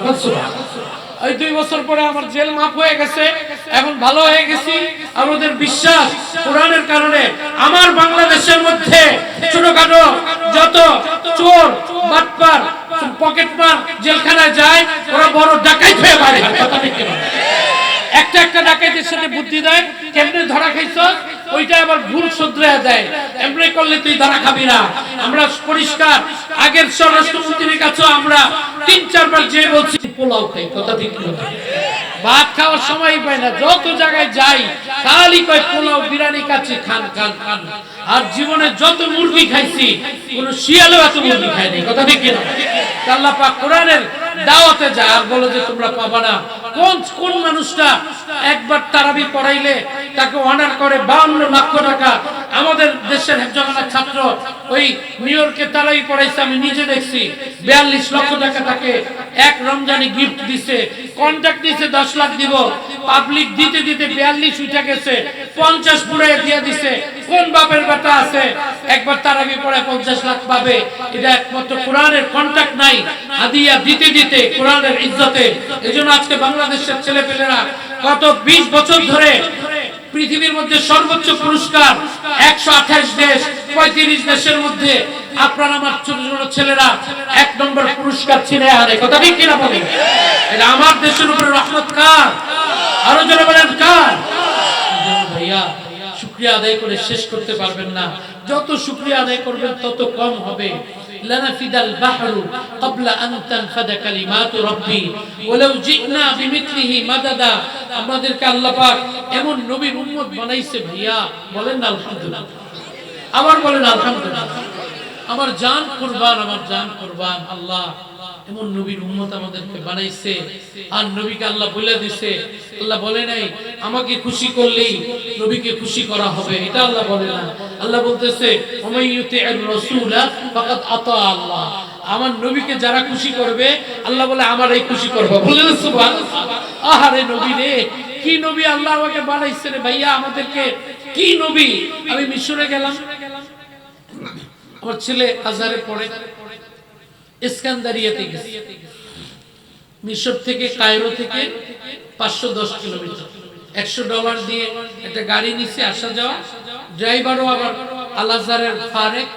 এই 2 বছর পরে আমার জেল মাফ হয়ে গেছে, এখন ভালো হয়ে গেছি। আমাদের বিশ্বাস কোরআনের কারণে আমার বাংলাদেশের মধ্যে ছোটখাটো যত চোর বাটপার পকেটমার জেলখানায় যায় ওরা বড় ডাকাইত হয়ে বাইরে হয়। কথা ঠিক কিনা? একটা ডাকাইতের সাথে বুদ্ধি দেয় কেমনে ধরা খাইছ, ওইটা আবার ভুল শুধরে দেয়, এমনি করলে তুই ধরা খাবি না। আমরা পরিষ্কার আগের স্বরাষ্ট্রমন্ত্রীর কাছে আমরা 3-4 বার যে বলছি পোলাও খাই। কথা ঠিক কিনা? ভাত খাওয়ার সময় পায় না, যত জায়গায় যাই খালি কয় পোলাও বিরিয়ানি খাচ্ছি, খান খান খান। আর জীবনে যত মুরগি খাইছি কোন শিয়ালও এত মুরগি খায়নি। কথা ঠিক কিনা? আল্লাহ পাক কোরআনের দাওয়াতে যায় আর বলে যে তোমরা পাবা না। কোন মানুষটা একবার তারাবি পড়াইলে তাকে অনার করে 52 লক্ষ টাকা। আমাদের দেশের হেফজখানার ছাত্র ওই নিউ ইয়র্কে তারাবি পড়াইছে, আমি নিজে দেখছি। 42 লক্ষ টাকা তাকে এক রমজানে গিফট দিছে, কন্ট্রাক্ট দিছে 10 লাখ দিব, পাবলিক দিতে দিতে 42 উঠে গেছে, 50 পুরাই দিয়ে দিছে। কোন বাপের বেটা আছে একবার তারাবি পড়ায় 50 লাখ পাবে? এটা একমাত্র কোরআনের কন্ট্রাক্ট নাই, হাদিয়া দিতে দিতে কোরআনের ইজ্জতে। এজন্য আজকে বাংলাদেশের ছেলেপেলেরা গত 20 বছর ধরে পৃথিবীর মধ্যে সর্বোচ্চ পুরস্কার 128 দেশ 35 দেশের মধ্যে আপনার আমার ছোট ছোট ছেলেরা 1 নম্বর পুরস্কার ছিনে আনে। কথা ঠিক কিনা বলেন? এটা আমার দেশের উপরে রহমত কার? আরো জোরে বলেন কার? ভাইয়া শুকরিয়া আদায় করে শেষ করতে পারবেন না। যত শুকরিয়া আদায় করবেন তত কম হবে। লানাফিদাল বাহরু ক্বাবলা আন তানফাদা কালিমাতু রাব্বি ওয়ালাউ জিনা বিমিথলিহি মাদাদা। আমাদেরকে আল্লাহ পাক এমন নবীর উম্মত বানাইছে ভাইয়া, বলেন না আলহামদুলিল্লাহ। আবার বলেন আলহামদুলিল্লাহ। আমার জান কুরবান, আমার জান কুরবান। আল্লাহ এমন নবীর উম্মত আমাদেরকে বানাইছে। আর নবীকে আল্লাহ বলে দিয়েছে, আল্লাহ বলে নাই আমাকে খুশি করলেই নবীকে খুশি করা হবে, এটা আল্লাহ বলে না। আল্লাহ বলতেছে উমাইয়ুতির রাসূলা ফাকাদ আতা আল্লাহ। আমার নবীকে যারা খুশি করবে আল্লাহ বলে আমারই খুশি করব। বলেন সুবহানাল্লাহ। আহারে নবী রে, কি নবী আল্লাহ আমাকে বানাইছে রে ভাইয়া, আমাদেরকে কি নবী। আমি মিশরে গেলাম, আমার ছেলে আজহারে পড়ে, ইস্কান্দারিয়াতে গেছে। মিশর থেকে কায়রো থেকে 510 কিলোমিটার, $100 দিয়ে একটা গাড়ি নিচে আসা যাওয়া। ড্রাইভারও আবার আল আজহারের ফারেক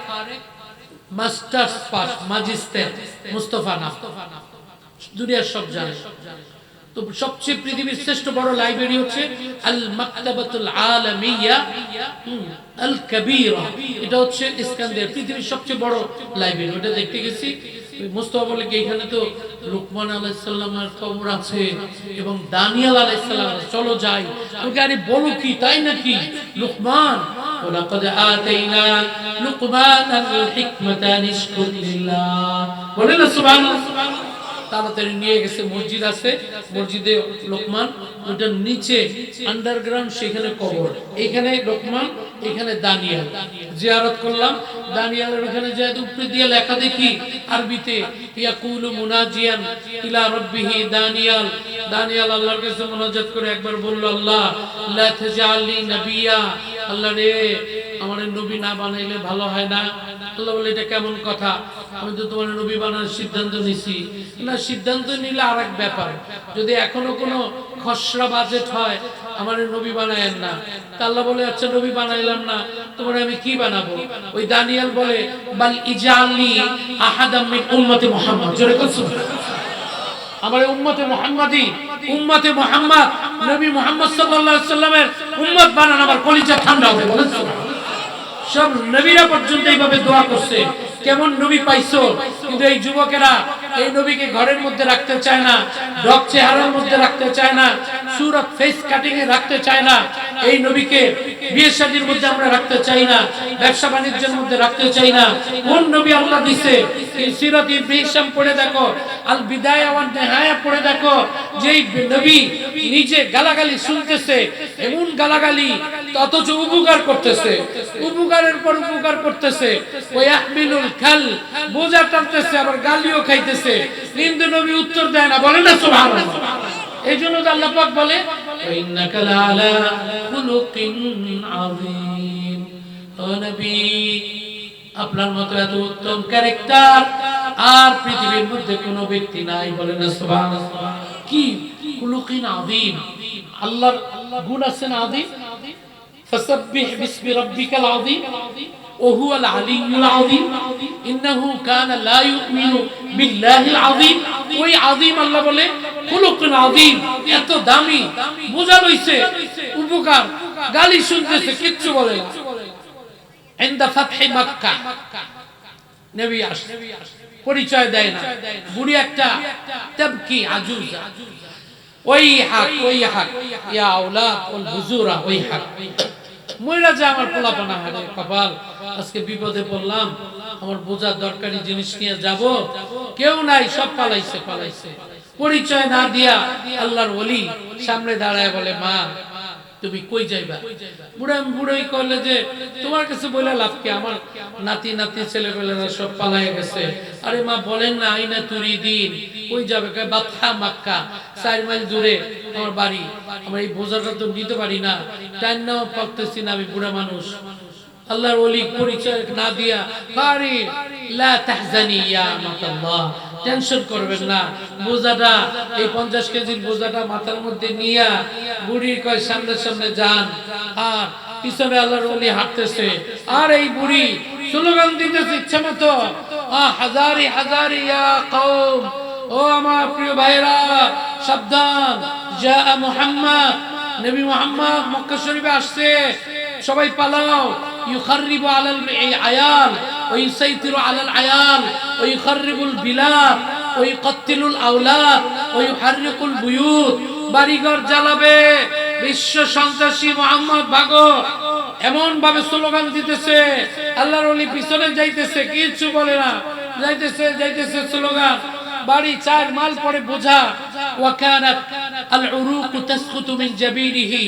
মাস্টার্স পাস ম্যাজিস্ট্রেট মুস্তাফা নাম, দুনিয়ার সব জানে। তো সবচেয়ে পৃথিবীর শ্রেষ্ঠ বড় লাইব্রেরি হচ্ছে আল মাকতাবাতুল আলামিয়া আল কাবীরা, এটা হচ্ছে ইস্কান্দারিয়া, পৃথিবীর সবচেয়ে বড় লাইব্রেরি। ওটা দেখতে গেছি। মুস্তাফা বলে কি এখানে তো লুকমান আলাইহিস সালামের কবর আছে এবং দানিয়েল আলাইহিস সালাম, চলো যাই। ওকে আরে বলো কি, তাই নাকি? লুকমান ওয়ালাকাদ আতাইনা লুকমানাল হিকমাতা নিশকুর লিল্লাহ। বলেন না সুবহানাল্লাহ। তাড়াতাড়ি নিয়ে গেছে, মসজিদ আছে, মসজিদে লোকমান, ওটার নিচে আন্ডারগ্রাউন্ড, সেখানে কবর। এখানে লোকমান, এখানে দানিয়েল। জিয়ারত করলাম দানিয়েলের ওখানে, যে উপরে দিয়ে লেখা দেখি আরবিতে ইয়াকুলু মুনাজিয়ান ইলা রাব্বিহি দানিয়েল। দানিয়েল আল্লাহর কাছে মুনাজাত করে একবার বলল, আল্লাহ লা তাজআলনি নবিয়্যা, আল্লাহ রে আমার নবী না বানাইলে ভালো হয় না। আল্লাহ বলে এটা কেমন কথা, আমি তো তোমার নবী বানানোর সিদ্ধান্ত নিছি। না, সিদ্ধান্ত নিলে আরেক ব্যাপার, যদি এখনো কোনো খসড়া বাজেট হয় আমার নবী বানায়েন না। তা আল্লাহ বলে আচ্ছা নবী বানাইলাম না, তোমার আমি কি বানাবো? ওই দানিয়েল বলে বাল ইজআলনি আহাদাম মিন উম্মতি মুহাম্মদ। জোরে বলছো আমার উম্মতে মুহাম্মাদি, উম্মতে মুহাম্মদ নবী মুহাম্মদ সাল্লাল্লাহু আলাইহি সাল্লামের উম্মত বানান, আমার কলিজা ঠান্ডা হবে। বলেন সব নবীরা পর্যন্ত এইভাবে দোয়া করছে, কেমন নবী পাইছো। কিন্তু এই যুবকেরা এই নবীকে ঘরের মধ্যে রাখতে চায় না, ডক চেহারার মধ্যে রাখতে চায় না, সুরত ফেস কাটিং এ রাখতে চায় না। এই নবীকে বিয়ে শাদীর মধ্যে আমরা রাখতে চাই না, ব্যবসা বাণিজ্যের মধ্যে রাখতে চাই না। কোন নবী আল্লাহ দিছে? সিরাত ইবনে হিশাম পড়ে দেখো, আল বিদায়া ওয়ান নিহায়া পড়ে দেখো, যেই নবী নিজে গালাগালি শুনতেছে, এমন গালাগালি অথচ উপকার করতেছে, উপকারের পর উপকার করতেছে। ওই আহমিলুল খাল, বোঝা টানতেছে, আবার গালিও খাইতেছে, কিন্তু নবী উত্তর দেয় না। বলে না সুবহানাল্লাহ। এই জন্য আল্লাহ পাক বলে ইন্নাকা লাআলা খুলুকিন আযীম, ও নবী আপনার মতো এত উত্তম ক্যারেক্টার আর পৃথিবীর মধ্যে কোনো ব্যক্তি নাই। বলে না সুবহানাল্লাহ। কি খুলুকিন আযীম, আল্লাহর গুণ আছে না আযীম। ফাসাব্বিহ বিসমি রাব্বিকাল আযীম وهو العلي العظيم انه كان لا يؤمن بالله العظيم। ওই আযীম আল্লাহ বলে খুলুকুন আযীম, এত দামি, বোঝা লইছে, উপকার, গালি শুনতেছে, কিচ্ছু বলে না। ইনদা ফাতহি মক্কা নবী আসে, পরিচয় দেয় না, বুড়ি একটা তাবকি আজুজা, ওই হাক ইয়া আওলাদ ওয়াল হুজুরা, ওই হাক মইরা যা আমার পোলাপানা, হারে কপাল, আজকে বিপদে পড়লাম, আমার বোঝার দরকারি জিনিস নিয়ে যাব, কেউ নাই, সব পালাইছে। পরিচয় না দিয়া আল্লাহর ওলি সামনে দাঁড়ায় বলে, মা তুমি কই যাইবা? বুড়াই কইলে যে তোমার কাছে বলে লাভ কি, আমার নাতি ছেলেপেলেরা সব পালাইয়া গেছে। আরে মা বলেন না, আইনা তুরিদিন কই যাবে? কয় বাদশা মক্কা, 4 মাইল দূরে আমার বাড়ি, আমরা এই বোঝাটা তো নিতে পারি না, টাইম নাও পারতেছি না, আমি বুড়া মানুষ। আল্লাহর ওলি পরিচয় না দিয়া, কারি লা তাহজানি ইয়া আমাতাল্লাহ, টেনশন করবেন না, বোঝাটা এই 50 কেজির বোঝাটা মাথার মধ্যে নিয়া বুড়ির কয় সামনে যান, আর পিছনে আল্লাহর ওলি হাঁটতেছে, আর এই বুড়ি স্লোগান দিতেছে ইচ্ছা মতো, হাজারি ইয়া কওম, ও আমার প্রিয় ভাইরা সাবধান, জা মুহাম্মদ, নবী মুহাম্মদ মক্কা শরীফে আসছে, সবাই পালাও। ইউখারিবু আলাল আয়াল ওয়া ইউসাইতিরু আলাল আয়াল ওয়া ইউখারিবুল বিলাদ ওয়া ইউকাত্তিলুল আওলাদ ওয়া ইউহারিকুল বুয়ুত, বাড়িঘর জ্বালাবে, বিশ্ব সন্ত্রাসী মুহাম্মদ ভাগো, এমন ভাবে স্লোগান দিতেছে। আল্লাহর ওলি পিছনে যাইতেছে, কিছু বলে না, যাইতেছে স্লোগান। বাড়ি 4 মাইল পরে বোঝা, ওয়া কানাত আল উরুকু তাসকুতু মিন জাবিরিহি,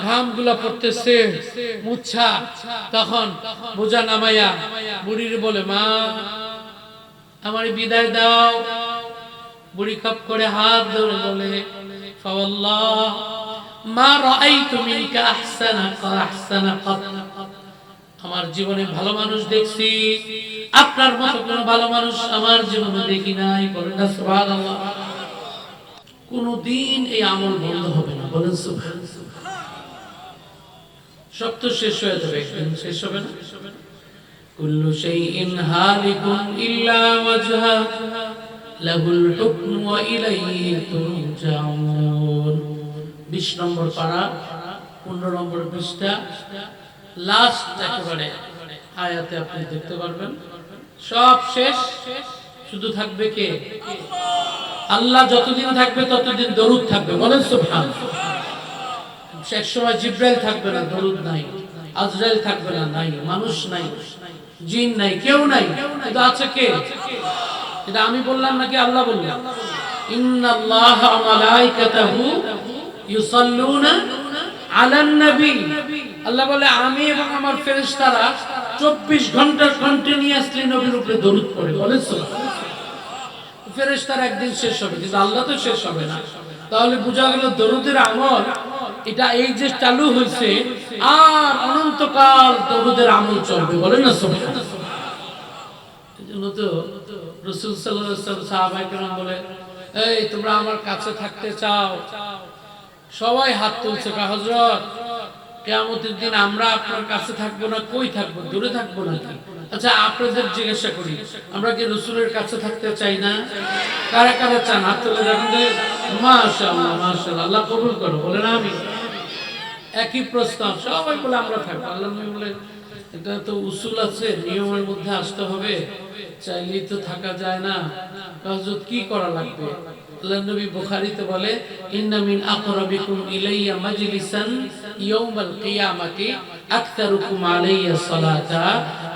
ঘামগুলা পড়তেছে, মুচ্ছা। তখন বোঝা নামায়া বুড়ির বলে, মা আমার বিদায় দাও। বুড়ি খপ করে হাত ধরে বলে, ফাওয়াল্লাহ মা রাআইতু মিনকা আহসানা কত, আমার জীবনে ভালো মানুষ দেখছি, আপনার মতো কোন ভালো মানুষ আমার জীবনে দেখি নাই। বলেন না সুবহানাল্লাহ। কোনদিন এই আমল বন্ধ হবে না। বলেন সুবহানাল্লাহ। সব তো শেষ হয়ে যাবে, একদিন শেষ হবে না। কুল্লু শাইইন হালিকুন ইল্লা ওয়াজহা লাহুল হুকমু ওয়া ইলাইহি তুরজাউন। 20 নম্বর পারা, 15 নম্বর পৃষ্ঠা, লাস্ট একেবারে আয়াতে আপনি দেখতে পারবেন সব শেষ, শুধু থাকবে কে? আল্লাহ যতদিন থাকবে ততদিন দরুদ থাকবে। বলেন সুবহানাল্লাহ। শেষ সময় জিব্রাইল থাকবে না, দরুদ নাই, আজরাইল থাকবে না, নাই, মানুষ নাই, জিন নাই, কেউ নাই, কিন্তু আছে কে? এটা আমি বললাম নাকি আল্লাহ বললেন? ইন্নাল্লাহা ওয়া মালাইকাতাহু ইউসাল্লুনা আলান নবী। আল্লাহ বলে আমি এবং আমার ফেরেশতারা 24 ঘন্টা কন্টিনিউয়াসলি নবীর উপরে দরুদ পড়ে। বলেন সুবহানাল্লাহ। ফেরেশতারা একদিন শেষ হবে, কিন্তু আল্লাহ তো শেষ হবে না। তাহলে বোঝা গেল দরুদের আমল এটা এই যে চালু হয়েছে, আর অনন্তকাল দরুদের আমল চলবে। বলেন না সুবহানাল্লাহ। এজন্য তো রাসূল সাল্লাল্লাহু আলাইহি ওয়াসাল্লাম সাহাবায়ে কেরাম বলে, এই তোমরা আমার কাছে থাকতে চাও? সবাই হাত তুলছে, হযরত কিয়ামতের দিন আমরা আপনার কাছে থাকবো না, কই থাকবো? দূরে থাকবো নাকি? আচ্ছা আপনাদের জিজ্ঞাসা করি, আমরা কি রাসূলের কাছে থাকতে চাই না? কারা কারা চান? হাত তুলে দেখেন। মাশাআল্লাহ মাশাআল্লাহ, আল্লাহ কবুল করো। বলেন আমিন। একই প্রস্তাব, সবাই বলে আমরা থাকবো। আল্লাহ নবী বলে, এটা তো উসুল আছে, নিয়মের মধ্যে আসতে হবে, চাইলেই তো থাকা যায় না। হযরত কি করা লাগবে? আল্লাহ নবী বুখারীতে বলে, ইন্না মিন আকরাবিকুম ইলাইয়া মাজলিসান ইয়াউমাল কিয়ামাতি আকতারুকুম আলাইয়া সালাতা।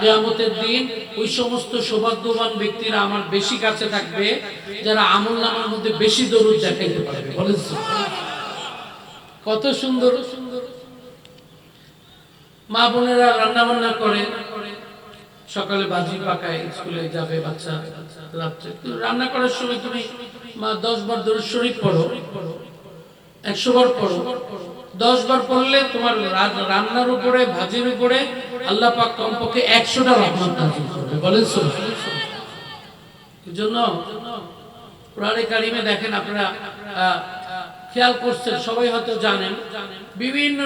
কিয়ামতের দিন ওই সমস্ত সৌভাগ্যবান ব্যক্তিরা আমার বেশি কাছে থাকবে যারা আমলনামার মধ্যে বেশি দরুদ দেখাইতে পারবে। বলেন কত সুন্দর। মা বোনেরা রান্না বান্না করে, সকালে ভাজি পাকায়, স্কুলে যাবে বাচ্চা, রাত্রে রান্না করার সময় তুমি মা 10 বার দরুদ শরীফ পড়ো, 100 বার পড়ো। 10 বার পড়লে তোমার রান্নার উপরে, ভাজির উপরে আল্লাহ পাক কমপক্ষে 100টা রহমত নাযিল করবে। বলেন সুবহানাল্লাহ। এজন্য কোরআনে কারিমে দেখেন, আপনারা খেয়াল করছেন, সবাই হয়তো জানেন, বিভিন্ন